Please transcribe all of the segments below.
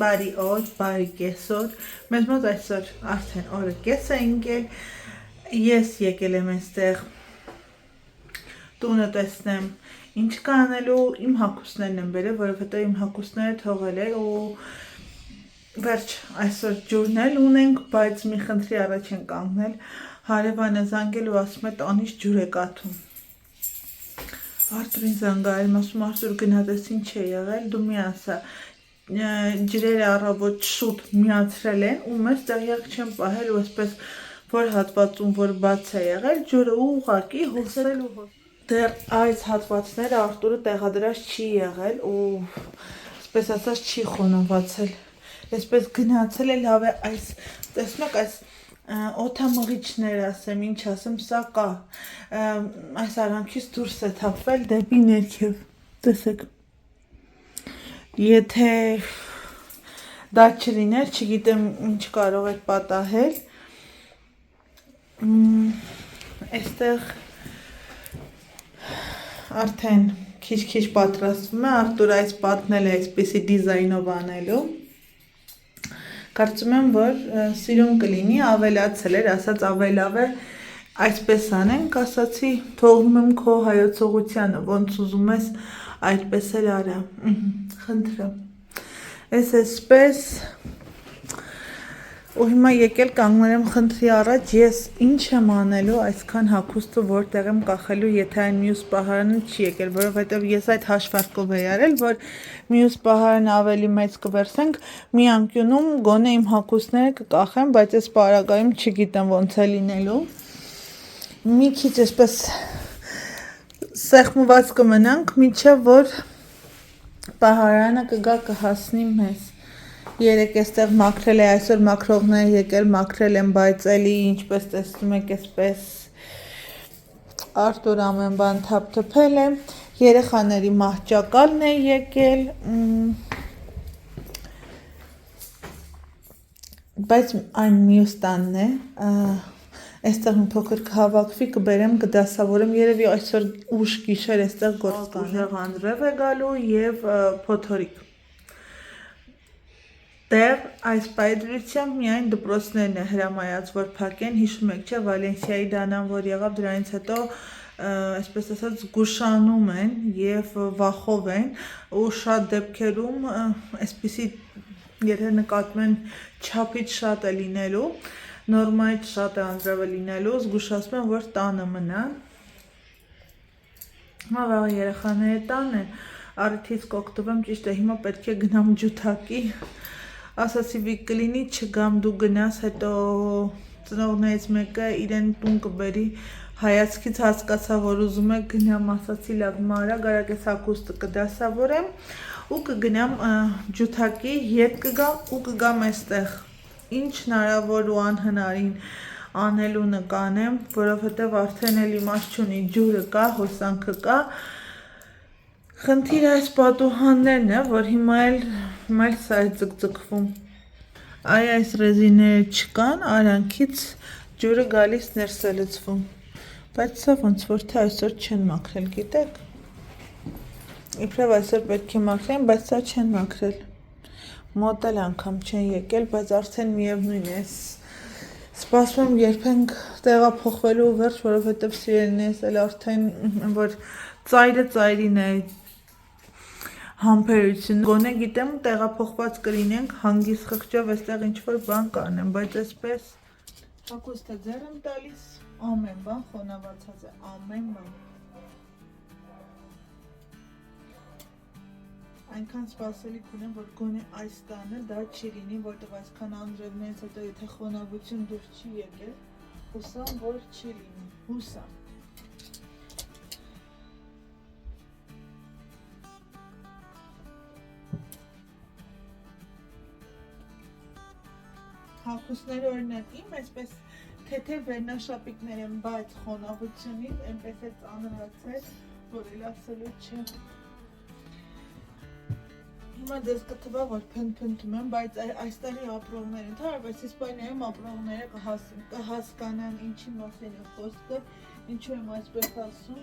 բարի օր, բարի կեսօր, մեզ մոտ այսօր արդեն օրը կես է ընկել, ես եկել եմ այստեղ տունը տեսնեմ ինչ կա անելու, իմ հագուստներն եմ բերել, որովհետև իմ հագուստները թողել է ու վերջ այսօր ջուրն էլ ունենք, բայց մի խնդրի առաջ են կանգնել, հարևանը զանգել ու ասում է տանից ջուր է կաթում։ Արտուրին զանգարել, ասում Արտուր գնահատես ինչ է եղել, դու մի ասա, ջրերը առավոտ շուտ միացրել են ու մեզ տեղյակ չեն պահել ու այսպես որ հատվածում որ բաց է եղել, ջուրը ուղղակի հոսել ու դեռ այս հատվածները Արտուրը տեղադրած չի եղել ու այսպես ասած չի խոնավացել, այսպես գնացել է լավ է այս, տեսնում եք այս օդամղիչները ասեմ, ինչ ասեմ, սա կա, այս արանքից դուրս է թափվել դեպի ներքև, տեսեք, եթե դա չլիներ, չգիտեմ ինչ կարող եք պատահել, այստեղ արդեն քիչ-քիչ պատրաստվում է, Արտուր այս պատնել է այսպիսի դիզայնով անելու, կարծում եմ, որ սիրուն կլինի, ավելացել էր, ասաց ավելավ է, այսպես անենք, ասացի, թողնում եմ քո հայացողությանը, ոնց ուզում ես, այդպես էլ արա, խնդրեմ, ես այսպես, ու հիմա եկել կանգնել եմ խնդրի առաջ, ես ինչ եմ անելու այսքան հագուստը որտեղ եմ կախելու, եթե այն մյուս պահարանը չի եկել, որովհետև ես այդ հաշվարկով էի արել, որ մյուս պահարանը ավելի մեծ կվերցենք, մի անկյունում գոնե իմ հագուստները կկախեմ, բայց այս պարագայում չգիտեմ ոնց է լինելու, մի քիչ այսպես սեղմված կմնանք, մինչև որ պահարանը կգա կհասնի մեզ, երեկ էստեղ մաքրել է, այսօր մաքրողները եկել մաքրել են, բայց էլի ինչպես տեսնում եք այսպես Արտուր ամեն բան թափթփել է, երեխաների մահճակալն է եկել, բայց այն մյուս տանն է, այստեղ մի փոքր կհավաքվի, կբերեմ, կդասավորեմ, երևի այսօր ուշ գիշեր այստեղ գործ կանեմ, անձրև է գալու և փոթորիկ։ Դեռ այս պայծրությամբ միայն դպրոցներն է հրամայած, որ փակեն, հիշում եք, չէ, Վալենսիայի դանան, որ եղավ, դրանից հետո, այսպես ասած, զգուշանում են և վախով են, ու շատ դեպքերում, այսպիսի, եթե նկատում են չափից շատ է լինելու, նորմայից շատ է անձրևը լինելու, զգուշացում են, որ տանը մնան, հիմա վաղը երեխաները տան են, առիթից կօգտվեմ, ճիշտ է, հիմա պետք է գնամ ջութակի, ասացի վիկ կլինի չգամ դու գնաս, հետո ծնողներից մեկը իրեն տուն կբերի, հայացքից հասկացա, որ ուզում է գնամ, ասացի լավ մարագ արագ ես հագուստը կդասավորեմ ու կգնամ ջութակի, ետ կգամ ու կգամ այստեղ, ինչ հնարավոր ու անհնարին անելու նկանեմ, որովհետև արդեն էլ իմաստ չունի, ջուրը կա, հոսանքը կա, խնդիրը այս պատուհաններն է, որ հիմա էլ սա է ձգձգվում, այս ռեզիները չկան, արանքից ջուրը գալիս ներս է լցվում, բայց սա ոնց որ թե այսօր չեն մաքրել, գիտեք, իբրև այսօր պետք է մաքրեն, բայց սա չեն մաքրել, մոտ էլ անգամ չեն եկել, բայց արդեն միևնույն է, սպասում եմ երբենք տեղափոխվելու վերջ, որովհետև սիրելիներս էլ արդեն, որ ծայրը ծայրին է համբերություն, գոնե գիտեմ տեղափոխված կլինենք, հանգիստ խղճով այստեղ ինչ-որ բան կանեմ, բայց այսպես հագուստը ձեռ եմ տալիս, ամեն բան խոնավացած է, ամեն բան։ Այնքան սպասելիք ունեմ, որ գոնե այս տանը դա չի լինի, որտեղ այսքան անձրևներից հետո եթե խոնավություն դուր չի եկել, հուսամ, որ չի լինի, հուսամ։ Հագուստները օրինակ իմ այսպես թեթև վերնաշապիկներ են, բայց խոնավությունից այնպես է ծանրացել, որ էլ ասելու չէ։ Հիմա դες կթվա, որ փնթփնթում եմ, բայց այստեղի ապրողները, ընդհանրապես Իսպանիայում ապրողները կհասկանան ինչի մասին է խոսքը, ինչու եմ այսպես ասում,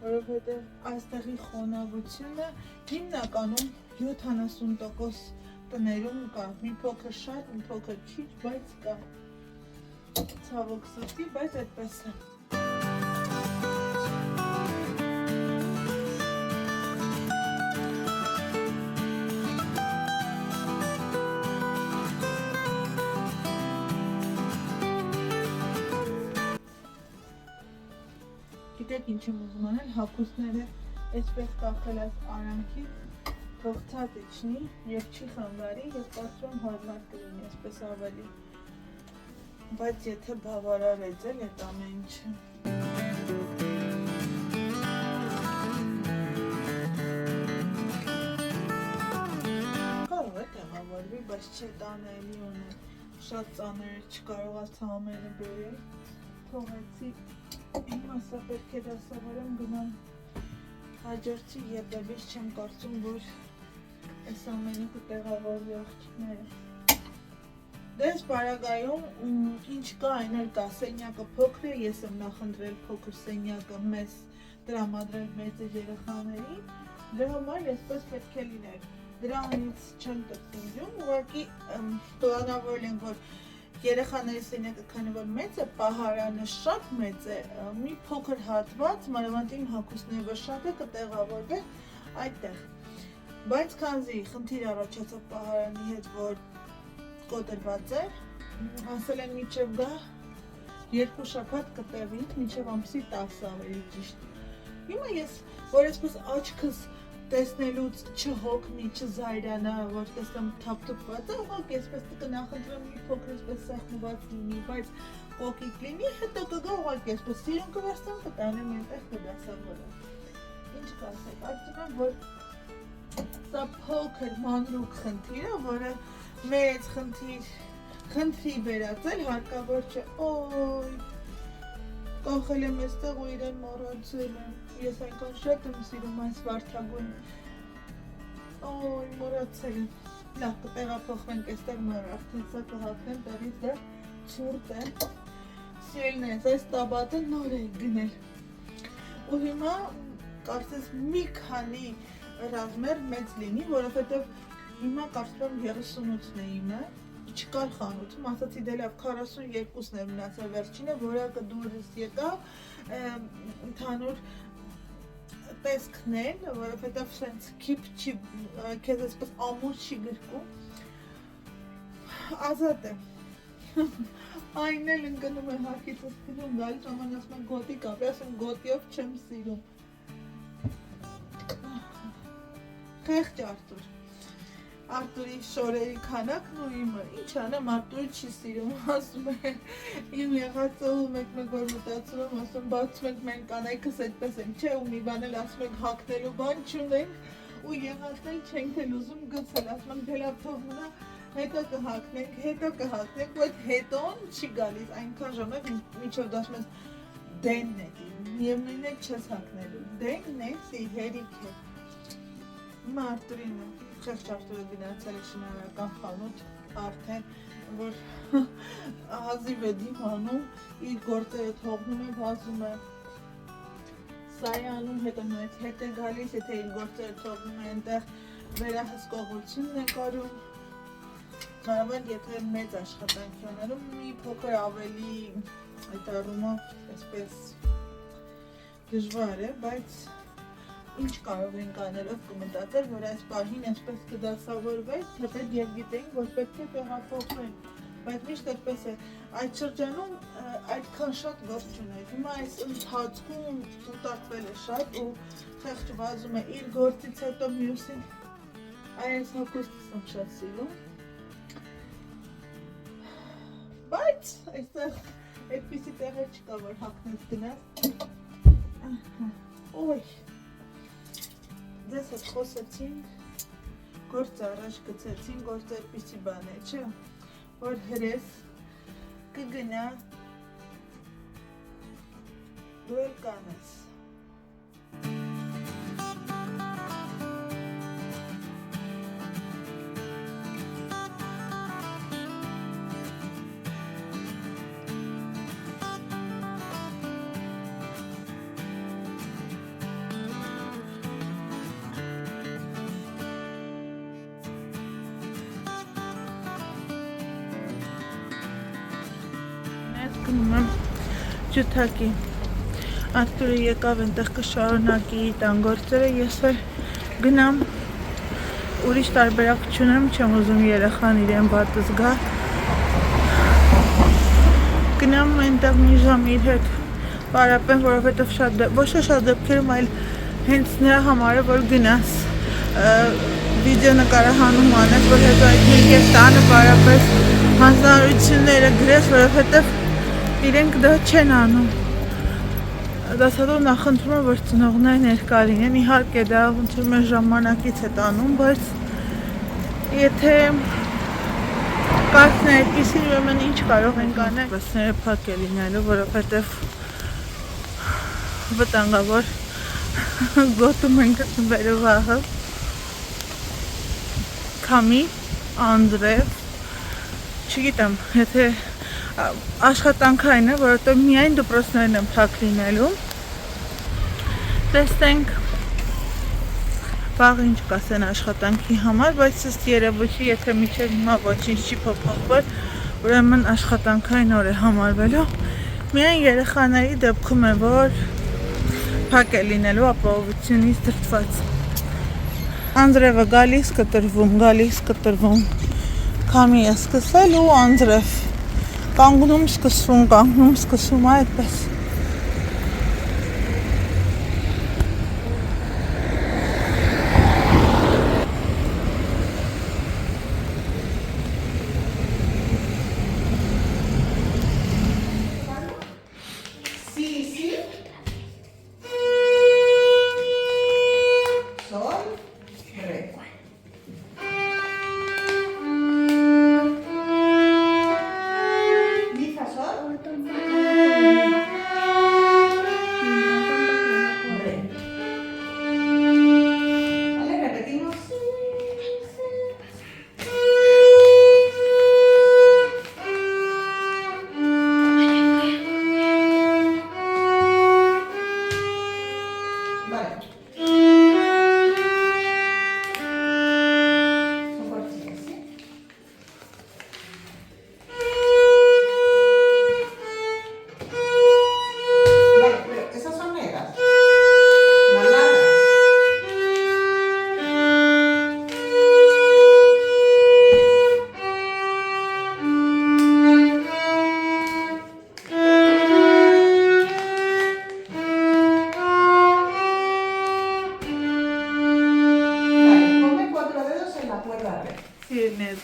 որովհետև այստեղի խոնավությունը հիմնականում 70% տներում կա, մի փոքր շատ, մի փոքր քիչ, բայց կա, ցավոք սրտի, բայց այդպես է։ Գիտեք ինչ եմ ուզում անել, հագուստները այսպես կախել այս արանքից, թող ցած իջնի եւ չի խանգարի եւ կարծում եմ հարմար կլինի այսպես ավելի։ Բայց եթե բավարարեց էլ այդ ամեն ինչը։ Կարող է տեղավորվի, բայց չէ տանը էլի ունի շատ ծանր չկարողացա ամենը բերել, թողեցի իմ ասա պետք է դասավորեմ գնամ հաջորդի եւ դեպից չեմ կարծում, որ այս ամենը կտեղավորվի աղջիկները։ Դες պարագայում ինչ կա այն էլ կա, սենյակը փոքր է, ես եմ նախընտրել փոքր սենյակը մեզ տրամադրել մեծ երեխաներին, դրա համար այսպես պետք է լիներ։ Դրանից չեմ տպվում, ուղղակի պլանավորել ենք, որ երեխաների սենյակը քանի որ մեծ է, պահարանը շատ մեծ է, մի փոքր հատված, մանավանդ իմ հագուստների որ շատ է կտեղավորվի այդտեղ։ Բայց քանզի խնդիր առաջացավ պահարանի հետ, որ կոտրված էր, ասել են մինչև գա 2 շաբաթ կտևի, մինչև ամսի 10 ավելի ճիշտ։ Հիմա ես, որ այսպես աչքս տեսնելուց չհոգնի, չզայրանա, որ տեսնեմ թափթփված է, ուղղակի այսպես կնախընտրեմ մի փոքր այսպես սեղմված լինի, բայց կոկիկ լինի, հետո կգա ուղղակի այսպես սիրուն կվերցնեմ, կտանեմ այնտեղ կդասավորեմ։ Ինչ կասեք, կարծում եմ, որ սա փոքր մանրուկ խնդիր է, որը մեծ խնդրի վերածել հարկավոր չէ, օй, կախել եմ այստեղ ու իրեն մոռացել եմ, ես այնքան շատ եմ սիրում այս վարդագույն, օй, մոռացել եմ, լավ կտեղափոխվենք այստեղ նոր արդեն սա կհագնեմ տեղից դեռ ցուրտ է, սիրելն ես այս տաբատը նոր է գնել, ու հիմա կարծես մի քանի ռազմեր մեծ լինի, որովհետև հիմա կարծում եմ 38-ն է իմը, չկար խանութում, ասացի դե լավ 42-ն էր մնացել վերջինը, որակը դուրս եկավ, ընդհանուր տեսքն, որովհետև սենց քիփ չի, քեզ այսպես ամուր չի գրկում, ազատ է, այն էլ ընկնում է հարկիցս գնում, գալիս աման ասում են գոտի կապի, ասում գոտիով չեմ սիրում, խեղճ Արտուր, Արտուրի շորերի քանակն ու իմը, ինչ անեմ, Արտուրը չի սիրում, ասում է, իմ եղածը ու մեկ որ մտածում եմ, ասում բացում ենք մենք կանայքս այդպես ենք, չէ, ու մի բան էլ ասում ենք հագնելու բան չունենք, ու եղածն էլ չենք էլ ուզում գցել, ասում ենք դե լավ թող մնա, հետո կհագնենք, ու այդ հետոն չի գալիս, այնքան ժամանակ մինչև դասում ես դենն է, միևնույն է չես հագնելու, դենն է, հերիք է, հիմա Արտուրին է, խեղճ Արտուրը գնացել է շինարարական խանութ արդեն, որ հազիվ է դիմանում, իր գործերը թողնում է, վազում է, սա է անում, հետո նույնից հետ է գալիս, եթե իր գործերը թողնում է, այնտեղ վերահսկողությունն է կարում, մանավանդ եթե մեծ աշխատանքի ունենում, մի փոքր ավելի այդ առումով այսպես դժվար է, բայց ինչ կարող ենք անելով կմտածել, որ այս պահին այսպես կդասավորվենք, թեպետ և գիտենք, որ պետք է տեղափոխվենք, բայց միշտ այդպես է, այդ շրջանում այդքան շատ գործ չուներ, հիմա այս ընթացքում ուտակվել է շատ ու խեղճ վազում է իր գործից հետո մյուսին, այս հագուստս եմ շատ սիրում, բայց այստեղ այդպիսի տեղեր չկա, որ հագնես գնաս, օй, ձեզ հետ խոսեցինք, գործը առաջ գցեցին, գործը այդպիսի բան է, չէ, որ հրես կգնա, դու էլ կանես։ գնում եմ ջութակի Արտուրը եկավ այնտեղ կշարունակի տան գործերը ես էլ գնամ ուրիշ տարբերակ չունեմ չեմ ուզում երեխան իրեն վատ զգա գնամ այնտեղ մի ժամ իր հետ պարապեմ որովհետև ոչ շատ դեպքերում այլ հենց նրա համար է որ գնաս վիդեո նկարահանում անես որ հետո այդ եկես տանը պարապես հանձնարարությունները գրես որովհետև իրենք դա չեն անում Դասատով նախընտրում եմ, որ ծնողները ներկա լինեն, իհարկե դա ոնց որ մեր ժամանակից է տանում, բայց եթե կարգն է այդպիսին, ուրեմն ինչ կարող ենք անել, բասները փակ է լինելու, որովհետև վտանգավոր գոտում ենք գտնվելու վաղը, քամի, անձրև, չգիտեմ, եթե աշխատանքային է, որովհետև միայն դպրոցներն են փակ լինելու տեսնենք վաղ ինչ կասեն աշխատանքի համար, բայց ըստ երևույթի, եթե մինչև հիմա ոչինչ չի փոփոխվել, ուրեմն աշխատանքային օր է համարվելու միայն երեխաների դեպքում է, որ փակ է լինելու ապահովությունից դրդված անձրևը գալիս կտրվում քամի է սկսել ու անձրև կանգնում սկսում այդպես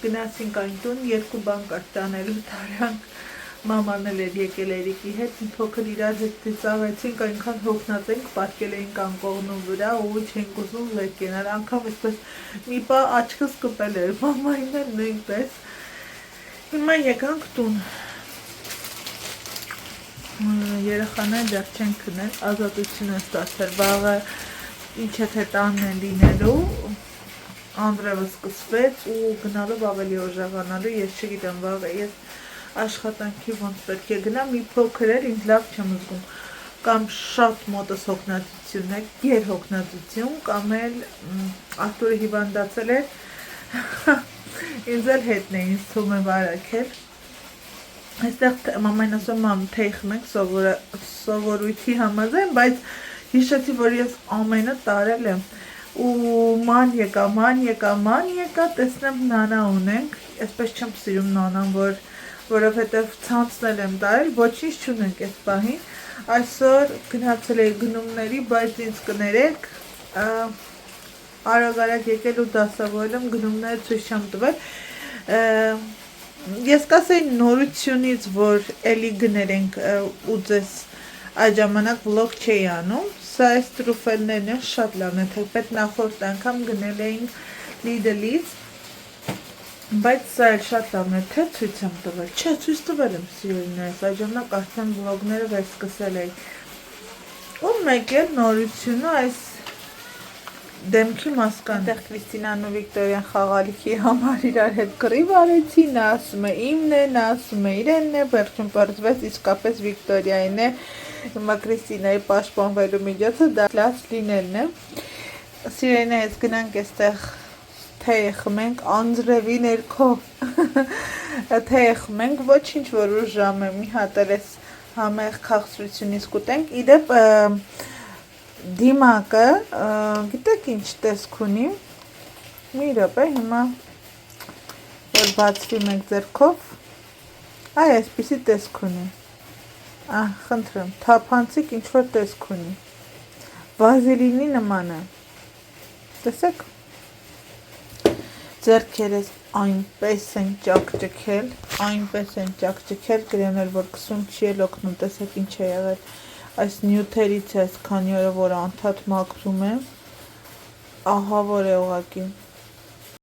Գնացինք այն տուն, երկու բան կար տանելու տարանք, մաման էլ էր եկել Երիկի հետ, մի փոքր իրար հետ ծաղեցինք, այնքան հոգնած ենք, պատկել էինք անկողնու վրա ու չենք ուզում վեր կենալ, անգամ այսպես մի պա աչքս կպել էր, մամային էլ նույնպես, հիմա եկանք տուն, երեխաները դեռ չեն քնել, ազատություն են ստացել, վաղը ինչ եթե տանն են լինելու, Անդրևը սկսվեց ու գնալով ավելի օժաղանալու, ես չգիտեմ վաղը, ես աշխատանքի ոնց պետք է գնամ, մի փոքր էր, ինձ լավ չեմ զգում, կամ շատ մոտս հոգնածություն է, գերհոգնածություն, կամ էլ Արտուրը հիվանդացել էր, ինձ էլ հետն է, ինձ թվում է վարակել, այստեղ մամային ասում մամ թեյ խմենք սովորույթի համաձայն, բայց հիշեցի, որ ես ամենը տարել եմ, ու ման եկա, տեսնեմ նանա ունենք, այսպես չեմ սիրում նանան, որովհետև ցանցնել եմ տարել, ոչինչ չունենք այս պահին, այսօր գնացել էի գնումների, բայց ինձ կներեք, արագ եկել ու դասավորել եմ, գնումները ցույց չեմ տվել, ես կասեի նորությունից, որ էլի գներ ենք ու ձեզ այդ ժամանակ վլոգ չէի անում, Սա այս տրուֆելներն են շատ լավն են, թեպետ նախորդ անգամ գնել էինք Lidl-ից, բայց սա էլ շատ լավն է, թե ցույց եմ տվել, չէ, ցույց տվել եմ սիրելիներս, այդ ժամանակ արդեն վլոգները վերսկսել էի, ու մեկ էլ նորությունը այս դեմքի մասկան, այդտեղ Կրիստինան ու Վիկտորիան խաղալիքի համար իրար հետ կռիվ արեցին, նա ասում է իմն է, նա ասում է իրենն է, վերջում պարզվեց իսկապես Վիկտորիային է, Հիմա Կրիստինայի պաշտպանվելու միջոցը դա լավ լինելն է։ Սիրելիներս գնանք այստեղ թեյ խմենք անձրևի ներքո։ թեյ ենք, ոչինչ որ ուժամ է, մի հատ էս համեղ քաղցրությունից կուտենք, իդեպ դիմակը, գիտեք ինչ տեսք ունի, մի րոպե հիմա, որ բացվի մեկ ձեռքով, այ այսպիսի տեսք ունի, խնդրեմ, թափանցիկ ինչ-որ տեսք ունի, վազելինի նման է, տեսեք, ձեռքերս այնպես են ճակճկել, գրենել, որ կսում չի էլ օգնում, տեսեք ինչ է եղել, այս նյութերից է, այս քանի օրը, որ անդադ մաքրում եմ, ահավոր է ուղղակի,